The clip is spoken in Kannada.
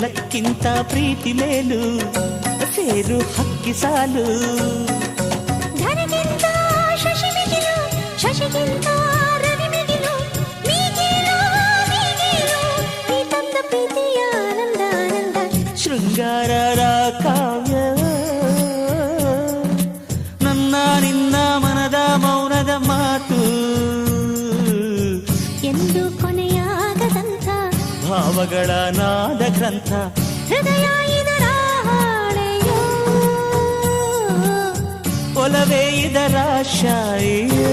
ಎಲ್ಲಕ್ಕಿಂತ ಪ್ರೀತಿ ಮೇಲು ಸೇರು ಹಕ್ಕಿ ಸಾಲು ಧನಕ್ಕಿಂತ ಶಶಿ ಮಿಗಿಲು ಶಶಿಗಿಂತ ರವಿ ಮಿಗಿಲು ಮೀಗಿಲು ಮೀಗಿಲು ನೀ ತಂದ ಪ್ರೀತಿಯ ಆನಂದ ಆನಂದ ಶೃಂಗಾರರ ಕಾವ್ಯ ನನ್ನ ನಿನ್ನ ಮನದ ಮೌನದ ಮಾತು ಎಂದು ಕೊನೆಯಾಗದಂಥ ಭಾವಗಳ ನಾದ ಗ್ರಂಥ ಹೃದಯ ಇದರ ಹಾಳೆಯೋ ಒಲವೇ ಇದರ ಶಾಯಿಯೋ